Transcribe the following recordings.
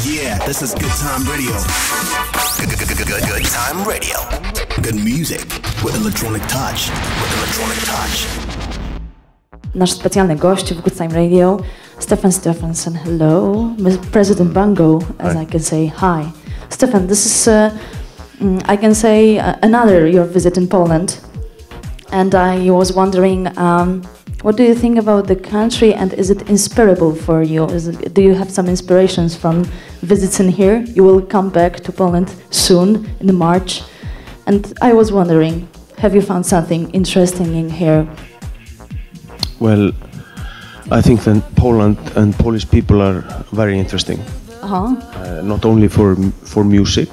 Yeah, this is Good Time Radio. Good Time Radio. Good music with electronic touch. Nasz specjalny gość w Good Time Radio, Stephenson. Hello, President Bango, as Hi. I can say hi. Stefan, this is, I can say, another your visit in Poland. And I was wondering, what do you think about the country, and is it inspirable for you? Do you have some inspirations from visits in here? You will come back to Poland soon, in March. And I was wondering, have you found something interesting in here? Well, I think that Poland and Polish people are very interesting. Not only for music,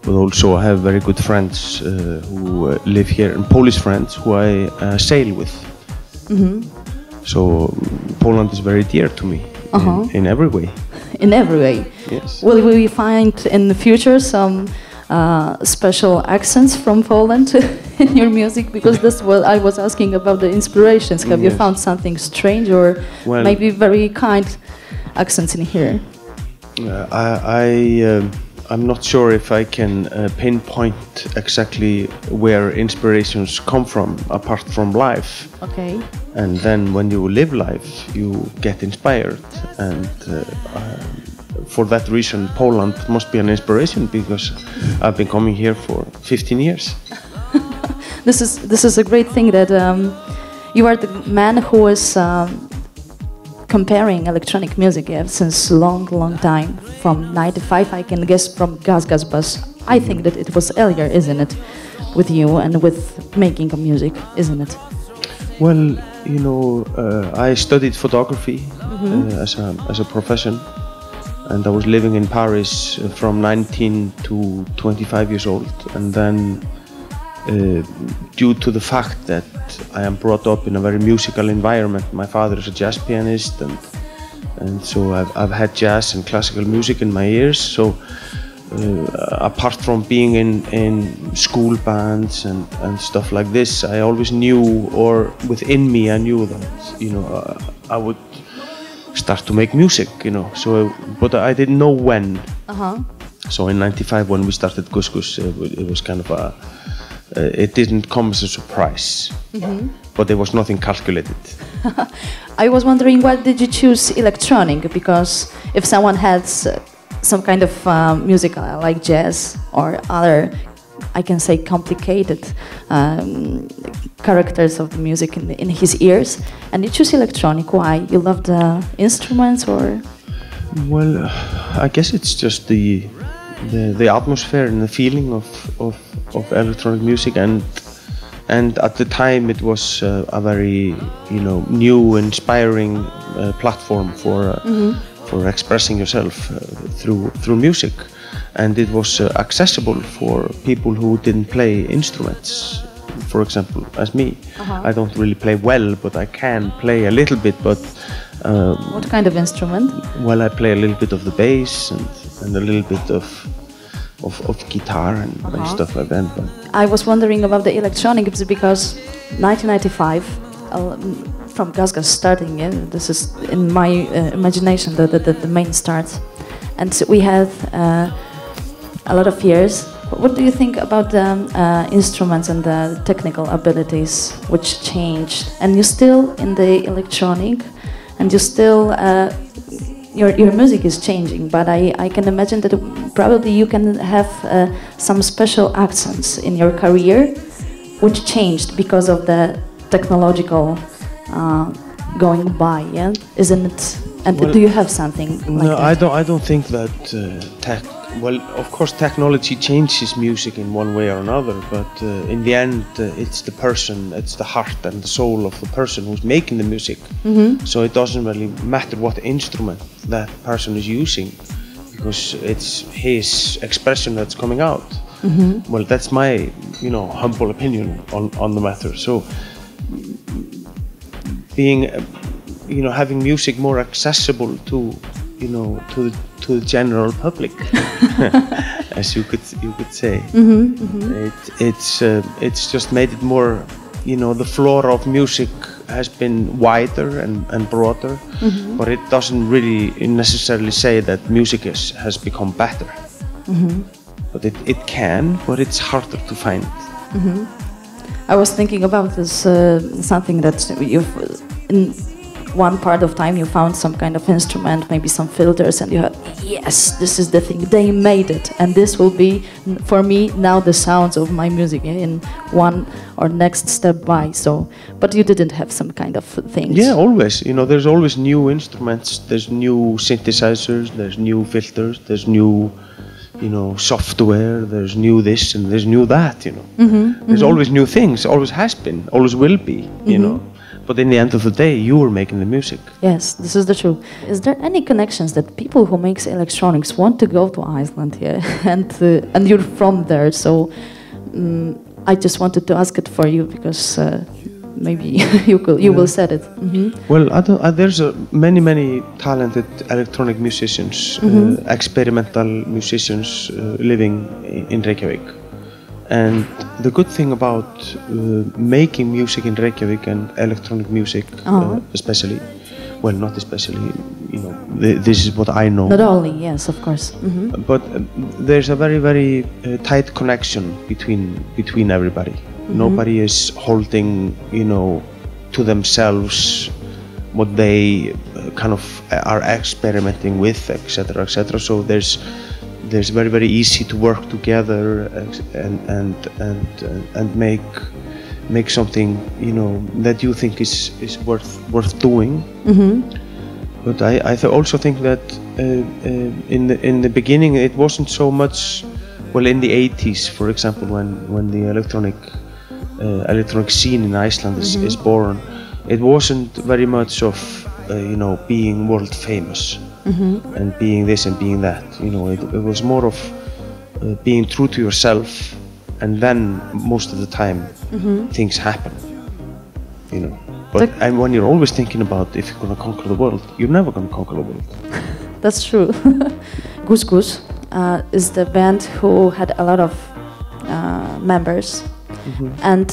but also I have very good friends who live here, and Polish friends who I sail with. So Poland is very dear to me in every way. In every way. Yes. Will we find in the future some special accents from Poland in your music? Because that's what I was asking about the inspirations. Have you found something strange or maybe very kind accents in here? I'm not sure if I can pinpoint exactly where inspirations come from, apart from life. Okay. And then when you live life, you get inspired. And for that reason, Poland must be an inspiration, because I've been coming here for 15 years. This is a great thing that you are the man who is comparing electronic music since long time, from '95, I can guess, from GUS, but I think that it was earlier, isn't it, with you and with making of music, isn't it? Well, you know, I studied photography as a profession, and I was living in Paris from 19 to 25 years old, and then due to the fact that I am brought up in a very musical environment. My father is a jazz pianist, and so I've had jazz and classical music in my ears. So apart from being in school bands and stuff like this, I always knew, or within me I knew that, you know, I would start to make music, you know. So, but I didn't know when. So in '95, when we started GUS, it was kind of a it didn't come as a surprise, but there was nothing calculated. I was wondering, why did you choose electronic? Because if someone has some kind of music like jazz or other, I can say, complicated characters of the music in his ears, and you choose electronic, why? You love the instruments, or? Well, I guess it's just the atmosphere and the feeling of electronic music, and at the time it was a very, you know, new, inspiring platform for expressing yourself through music, and it was accessible for people who didn't play instruments. For example, as me, I don't really play well, but I can play a little bit. But what kind of instrument? Well, I play a little bit of the bass and a little bit of guitar and stuff like that. But I was wondering about the electronics because 1995, from GUS starting, this is in my imagination the main start, and we had a lot of years. What do you think about the instruments and the technical abilities which changed? And you're still in the electronic, and you still your music is changing, but I can imagine that probably you can have some special accents in your career which changed because of the technological going by, yeah? Isn't it? And do you have something like that? No, I don't think that well, of course technology changes music in one way or another, but in the end it's the person, it's the heart and the soul of the person who's making the music. So it doesn't really matter what instrument that person is using, because it's his expression that's coming out. Well, that's my, you know, humble opinion on the matter. So being, you know, having music more accessible to, you know, to the general public, as you could say, it's just made it more, you know, the floor of music has been wider and broader, but it doesn't really necessarily say that music has become better. But it can, but it's harder to find. I was thinking about this, something that you've, in one part of time you found some kind of instrument, maybe some filters, and you had, yes, this is the thing, they made it, and this will be, for me, now the sounds of my music in one or next step by, so, but you didn't have some kind of things. Yeah, always, you know, there's always new instruments, there's new synthesizers, there's new filters, there's new, you know, software, there's new this and there's new that, you know. There's always new things, always has been, always will be, you know. But in the end of the day, you were making the music. Yes, this is the truth. Is there any connections that people who makes electronics want to go to Iceland here, and you're from there? So I just wanted to ask it for you because maybe you will set it. Well, there's many talented electronic musicians, experimental musicians living in Reykjavik. And the good thing about making music in Reykjavik and electronic music, especially, well, not especially, you know, this is what I know. Not only, yes, of course. But there's a very tight connection between everybody. Nobody is holding, you know, to themselves what they kind of are experimenting with, etc., etc. So there's very easy to work together and make something, you know, that you think is worth doing. But I also think that in the beginning it wasn't so much. Well, in the 80s, for example, when the electronic scene in Iceland is born, it wasn't very much of you know, being world famous. And being this and being that, you know, it was more of being true to yourself, and then most of the time things happen, you know. But and when you're always thinking about if you're going to conquer the world, you're never going to conquer the world. That's true. GUS is the band who had a lot of members, and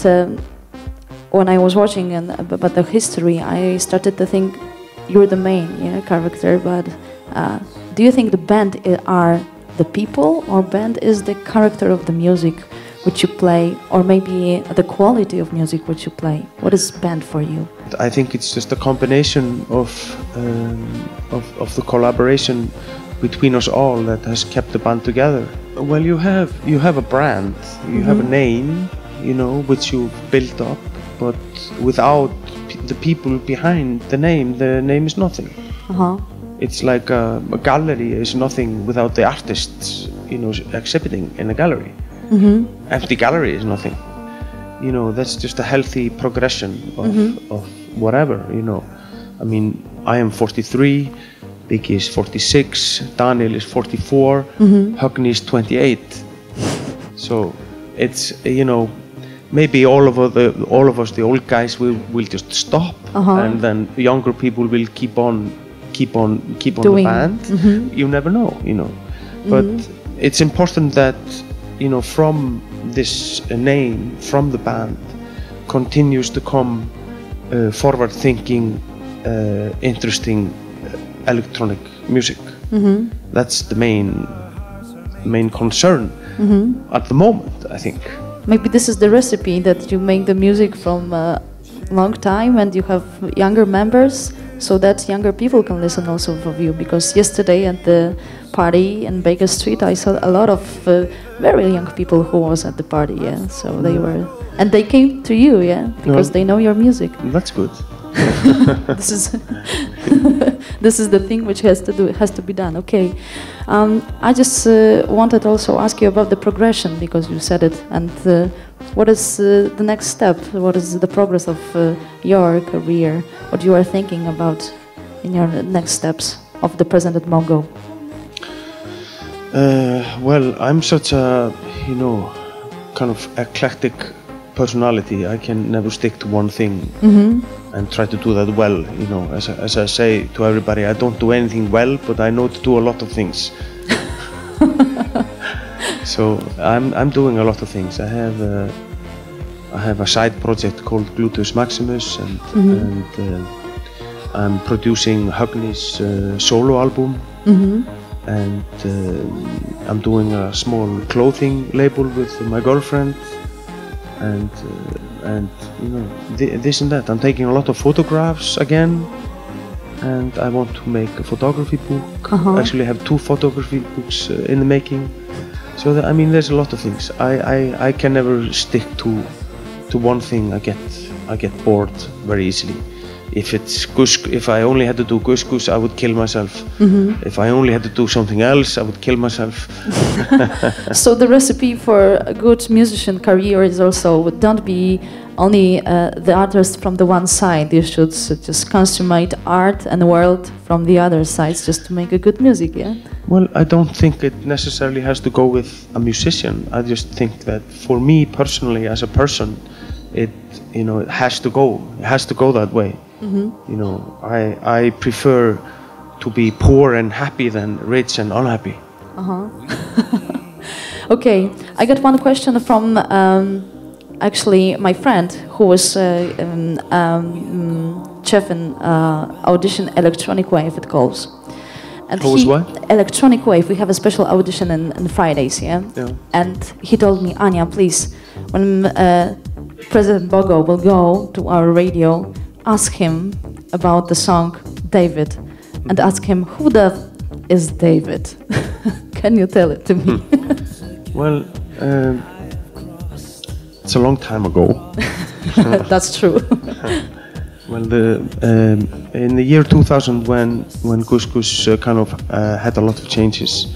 when I was watching about the history, I started to think, you're the main character, but do you think the band are the people, or band is the character of the music which you play, or maybe the quality of music which you play? What is band for you? I think it's just a combination of the collaboration between us all that has kept the band together. Well, you have a brand, you have a name, you know, which you've built up, but without the people behind the name is nothing. It's like a gallery is nothing without the artists, you know, exhibiting in a gallery. Empty gallery is nothing. You know, that's just a healthy progression of whatever, you know. I mean, I am 43, Biggie is 46, Daniel is 44, Högni is 28. So it's, you know, maybe all of us, the old guys, will just stop, and then the younger people will keep on the band. You never know, you know. But it's important that, you know, from this name, from the band, continues to come forward-thinking, interesting electronic music. That's the main concern at the moment, I think. Maybe this is the recipe, that you make the music from a long time and you have younger members, so that younger people can listen also of you. Because yesterday at the party in Baker Street, I saw a lot of very young people who was at the party. Yeah, so they were, and they came to you, because they know your music. That's good. This is the thing which has to be done. Okay, I just wanted to also ask you about the progression, because you said it, and what is the next step? What is the progress of your career? What you are thinking about in your next steps of the present at Mongo? Well, I'm such a, you know, kind of eclectic personality. I can never stick to one thing and try to do that well. You know, as I say to everybody, I don't do anything well, but I know to do a lot of things. So I'm doing a lot of things. I have I have a side project called Gluteus Maximus, and I'm producing Högni's solo album, and I'm doing a small clothing label with my girlfriend, and you know, this and that. I'm taking a lot of photographs again, and I want to make a photography book. Actually, I have 2 photography books in the making. So I mean, there's a lot of things. I can never stick to one thing. I get bored very easily. If it's GUS, if I only had to do GUS, I would kill myself. If I only had to do something else, I would kill myself. So the recipe for a good musician career is also, don't be only the artist from the one side. You should just consummate art and world from the other sides just to make a good music, yeah? Well, I don't think it necessarily has to go with a musician. I just think that for me personally, as a person, it has to go. It has to go that way. You know, I prefer to be poor and happy than rich and unhappy. Okay, I got one question from actually my friend who was chef in audition Electronic Wave, it calls. And who was what? Electronic Wave. We have a special audition in Fridays, yeah? And he told me, Anya, please, when President Bogo will go to our radio, ask him about the song David, and ask him who is David. Can you tell it to me? Well, it's a long time ago. That's true. Well, in the year 2000, when GUS kind of had a lot of changes,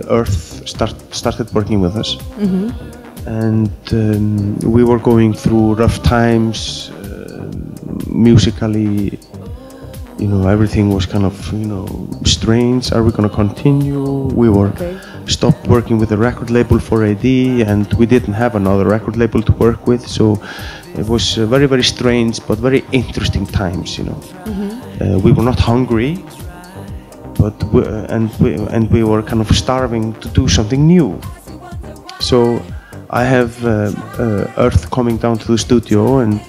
Earth started working with us. And we were going through rough times, musically, you know, everything was kind of, you know, strange. Are we going to continue? We were stopped working with the record label for AD, and we didn't have another record label to work with, so it was very, very strange, but very interesting times, you know. We were not hungry, but we were kind of starving to do something new. So I have Earth coming down to the studio, and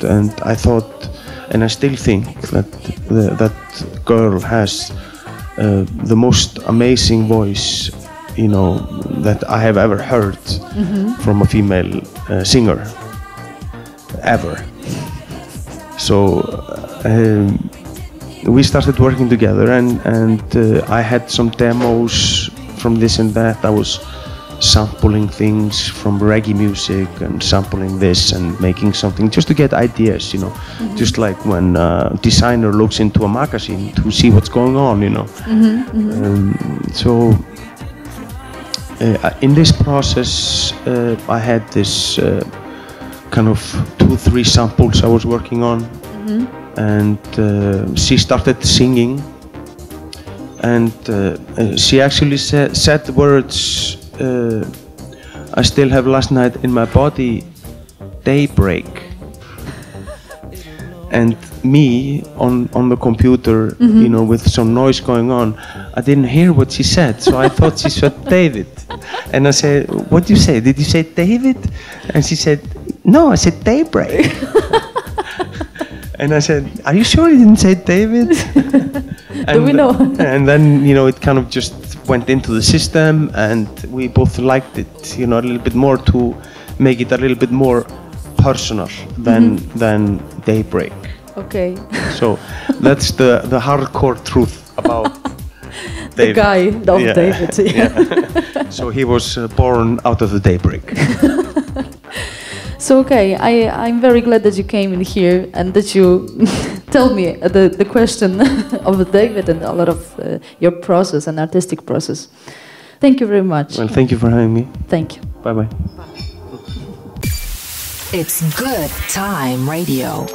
I thought, and I still think that that girl has the most amazing voice, you know, that I have ever heard from a female singer, ever. So we started working together, and I had some demos from this and that. I was sampling things from reggae music and sampling this and making something just to get ideas, you know, just like when a designer looks into a magazine to see what's going on, you know. So in this process I had this kind of 2-3 samples I was working on, and she started singing, and she actually said the words, I still have last night in my body, daybreak. And me on the computer, you know, with some noise going on, I didn't hear what she said, so I thought she said David. And I said, what did you say? Did you say David? And she said, no, I said daybreak. And I said, are you sure you didn't say David? Do we know? And then, you know, it kind of just went into the system, and we both liked it, you know, a little bit more, to make it a little bit more personal than daybreak. Okay. So that's the hardcore truth about David. The guy of David. Yeah. So he was born out of the daybreak. So okay, I'm very glad that you came in here and that you tell me the question of David and a lot of your process and artistic process. Thank you very much. Well, thank you for having me. Thank you. Bye-bye. It's Good Time Radio.